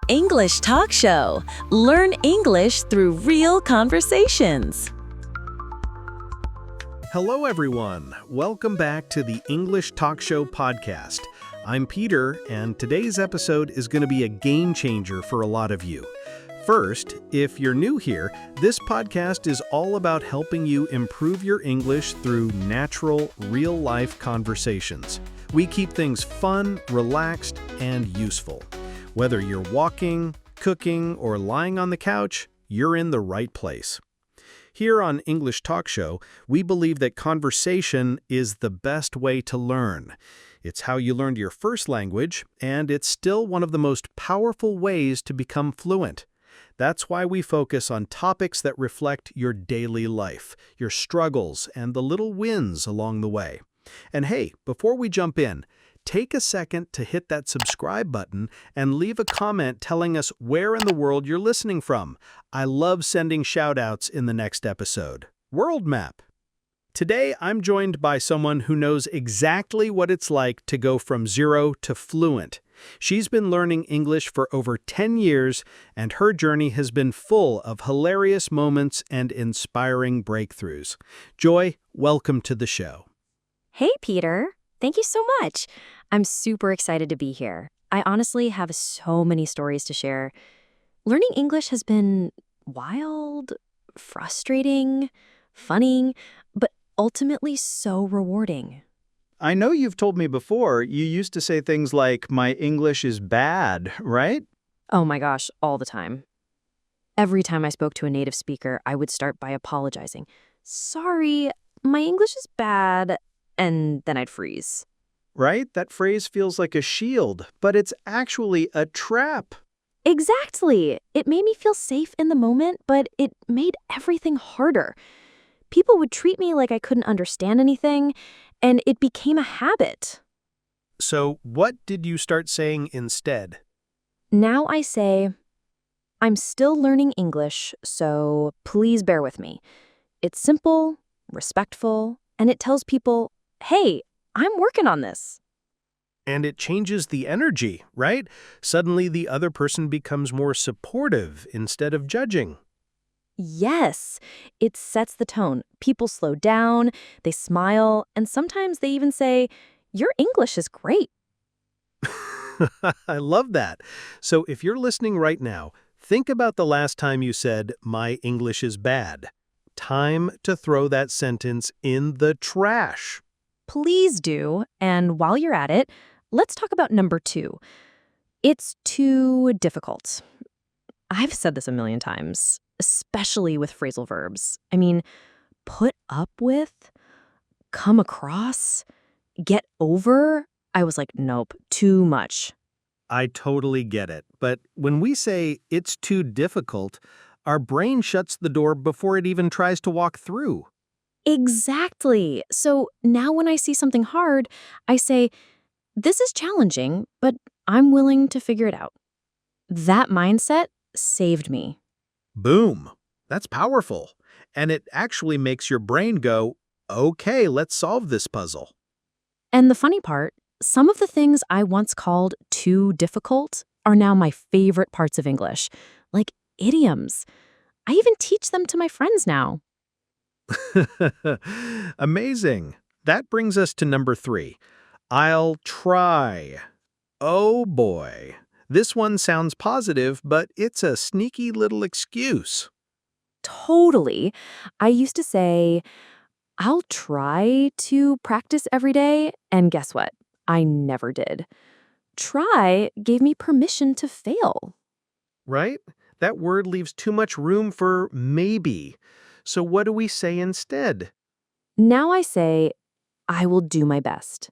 English Talk Show. Learn English through real conversations. Hello, everyone. Welcome back to the English Talk Show podcast. I'm Peter, and today's episode is going to be a game changer for a lot of you. First, if you're new here, this podcast is all about helping you improve your English through natural, real-life conversations. We keep things fun, relaxed, and useful. Whether you're walking, cooking, or lying on the couch, you're in the right place. Here on English Talk Show, we believe that conversation is the best way to learn. It's how you learned your first language, and it's still one of the most powerful ways to become fluent. That's why we focus on topics that reflect your daily life, your struggles, and the little wins along the way. And hey, before we jump in, take a second to hit that subscribe button and leave a comment telling us where in the world you're listening from. I love sending shout-outs in the next episode. World Map. Today, I'm joined by someone who knows exactly what it's like to go from zero to fluent. She's been learning English for over 10 years, and her journey has been full of hilarious moments and inspiring breakthroughs. Joy, welcome to the show. Hey, Peter. Thank you so much. I'm super excited to be here. I honestly have so many stories to share. Learning English has been wild, frustrating, funny, but ultimately so rewarding. I know you've told me before, you used to say things like, "My English is bad," right? Oh my gosh, all the time. Every time I spoke to a native speaker, I would start by apologizing. Sorry, my English is bad, and then I'd freeze. Right? That phrase feels like a shield, but it's actually a trap. Exactly. It made me feel safe in the moment, but it made everything harder. People would treat me like I couldn't understand anything, and it became a habit. So what did you start saying instead? Now I say, I'm still learning English, so please bear with me. It's simple, respectful, and it tells people, hey, I'm working on this. And it changes the energy, right? Suddenly the other person becomes more supportive instead of judging. Yes, it sets the tone. People slow down, they smile, and sometimes they even say, your English is great. I love that. So if you're listening right now, think about the last time you said, "My English is bad." Time to throw that sentence in the trash. Please do. And while you're at it, let's talk about number 2. It's too difficult. I've said this a million times, especially with phrasal verbs. I mean, put up with, come across, get over. I was like, nope, too much. I totally get it. But when we say it's too difficult, our brain shuts the door before it even tries to walk through. Exactly. So now when I see something hard, I say, this is challenging, but I'm willing to figure it out. That mindset saved me. Boom. That's powerful. And it actually makes your brain go, okay, let's solve this puzzle. And the funny part, some of the things I once called too difficult are now my favorite parts of English, like idioms. I even teach them to my friends now. Amazing. That brings us to number 3. I'll try. Oh boy. This one sounds positive, but it's a sneaky little excuse. Totally. I used to say, I'll try to practice every day, and guess what? I never did. Try gave me permission to fail. Right? That word leaves too much room for maybe. So what do we say instead? Now I say, I will do my best.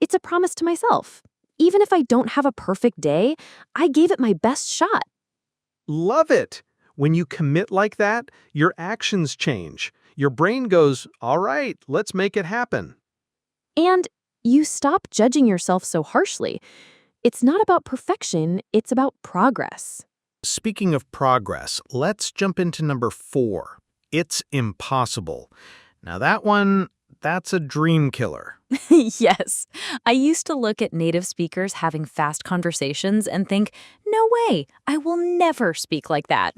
It's a promise to myself. Even if I don't have a perfect day, I gave it my best shot. Love it. When you commit like that, your actions change. Your brain goes, all right, let's make it happen. And you stop judging yourself so harshly. It's not about perfection, it's about progress. Speaking of progress, let's jump into number 4. It's impossible. Now that one, That's a dream killer. Yes. I used to look at native speakers having fast conversations and think, no way, I will never speak like that.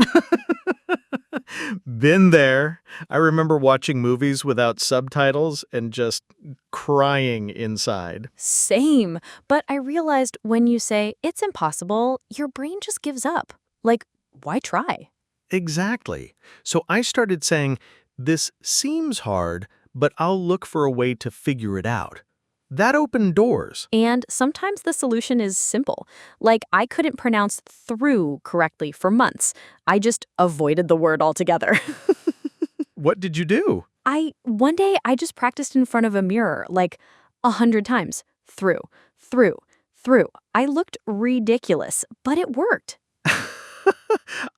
Been there. I remember watching movies without subtitles and just crying inside. Same. But I realized when you say it's impossible, your brain just gives up. Like, why try? Exactly. So I started saying, this seems hard, but I'll look for a way to figure it out. That opened doors. And sometimes the solution is simple. Like, I couldn't pronounce through correctly for months. I just avoided the word altogether. What did you do? One day, I just practiced in front of a mirror, like 100 times. Through, through, through. I looked ridiculous, but it worked.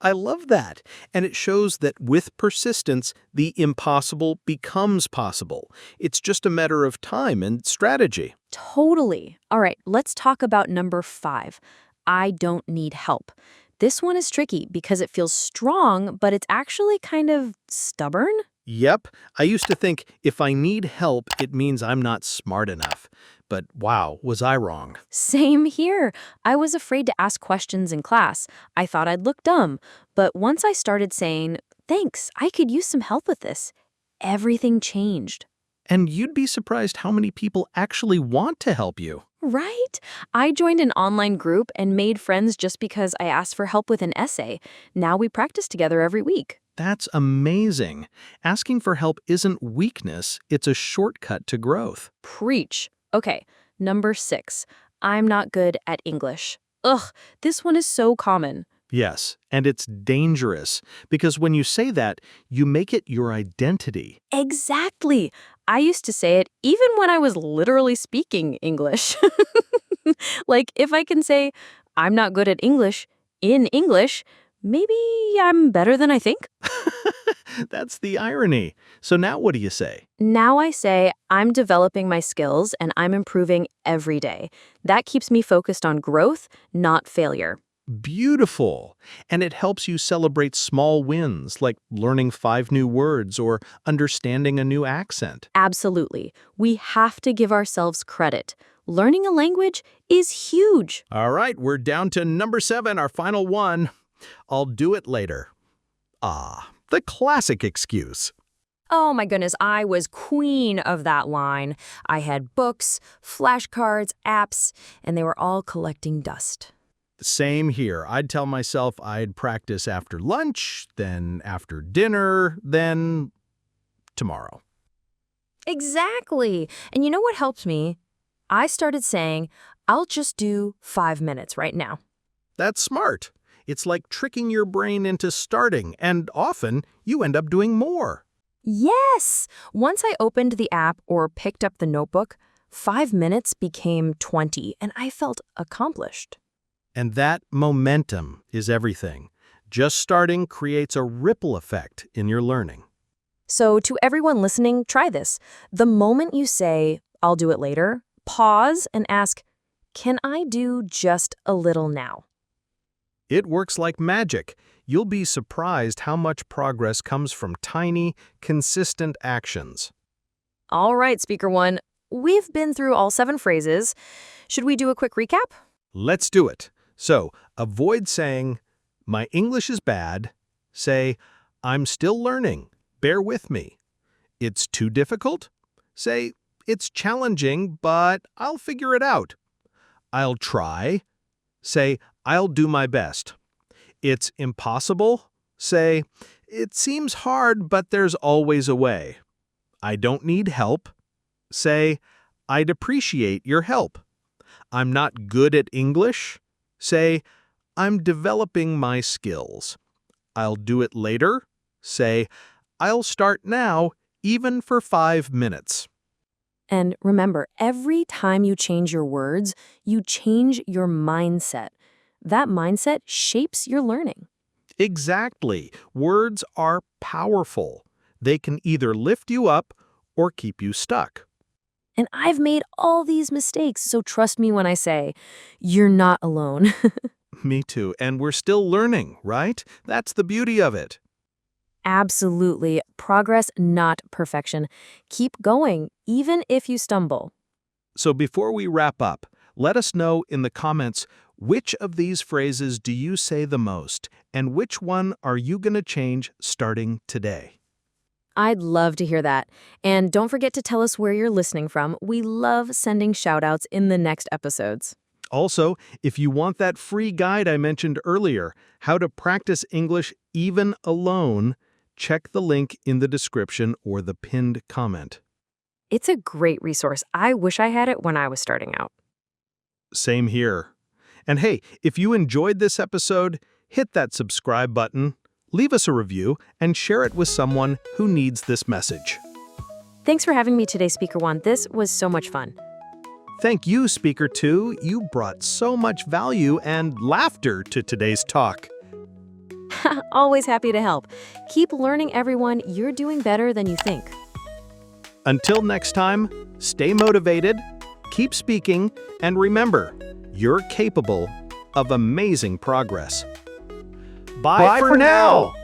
I love that. And it shows that with persistence, the impossible becomes possible. It's just a matter of time and strategy. Totally. All right, let's talk about number 5. I don't need help. This one is tricky because it feels strong, but it's actually kind of stubborn. Yep, I used to think if I need help, it means I'm not smart enough. But wow, was I wrong. Same here. I was afraid to ask questions in class. I thought I'd look dumb. But once I started saying, thanks, I could use some help with this, everything changed. And you'd be surprised how many people actually want to help you. Right? I joined an online group and made friends just because I asked for help with an essay. Now we practice together every week. That's amazing. Asking for help isn't weakness, it's a shortcut to growth. Preach. Okay, number 6. I'm not good at English. Ugh, this one is so common. Yes, and it's dangerous because when you say that, you make it your identity. Exactly. I used to say it even when I was literally speaking English. Like, if I can say, I'm not good at English in English, maybe I'm better than I think. That's the irony. So now what do you say? Now I say, I'm developing my skills and I'm improving every day. That keeps me focused on growth, not failure. Beautiful. And it helps you celebrate small wins like learning 5 new words or understanding a new accent. Absolutely. We have to give ourselves credit. Learning a language is huge. All right, we're down to number 7, our final one. I'll do it later. The classic excuse. Oh my goodness, I was queen of that line. I had books, flashcards, apps, and they were all collecting dust. Same here. I'd tell myself I'd practice after lunch, then after dinner, then tomorrow. Exactly. And you know what helped me? I started saying, I'll just do 5 minutes right now. That's smart. It's like tricking your brain into starting, and often you end up doing more. Yes! Once I opened the app or picked up the notebook, 5 minutes became 20, and I felt accomplished. And that momentum is everything. Just starting creates a ripple effect in your learning. So to everyone listening, try this. The moment you say, I'll do it later, pause and ask, can I do just a little now? It works like magic. You'll be surprised how much progress comes from tiny, consistent actions. All right, Speaker 1, we've been through all 7 phrases. Should we do a quick recap? Let's do it. So, avoid saying, my English is bad. Say, I'm still learning. Bear with me. It's too difficult? Say, it's challenging, but I'll figure it out. I'll try. Say, I'll do my best. It's impossible? Say, it seems hard, but there's always a way. I don't need help. Say, I'd appreciate your help. I'm not good at English. Say, I'm developing my skills. I'll do it later. Say, I'll start now, even for 5 minutes. And remember, every time you change your words, you change your mindset. That mindset shapes your learning. Exactly. Words are powerful. They can either lift you up or keep you stuck. And I've made all these mistakes, so trust me when I say, you're not alone. Me too. And we're still learning, right? That's the beauty of it. Absolutely. Progress, not perfection. Keep going, even if you stumble. So before we wrap up, let us know in the comments which of these phrases do you say the most, and which one are you going to change starting today? I'd love to hear that. And don't forget to tell us where you're listening from. We love sending shoutouts in the next episodes. Also, if you want that free guide I mentioned earlier, How to Practice English Even Alone, check the link in the description or the pinned comment. It's a great resource. I wish I had it when I was starting out. Same here. And hey, if you enjoyed this episode, hit that subscribe button, leave us a review, and share it with someone who needs this message. Thanks for having me today, Speaker One. This was so much fun. Thank you, Speaker 2. You brought so much value and laughter to today's talk. Always happy to help. Keep learning, everyone. You're doing better than you think. Until next time, stay motivated, keep speaking, and remember, you're capable of amazing progress. Bye for now!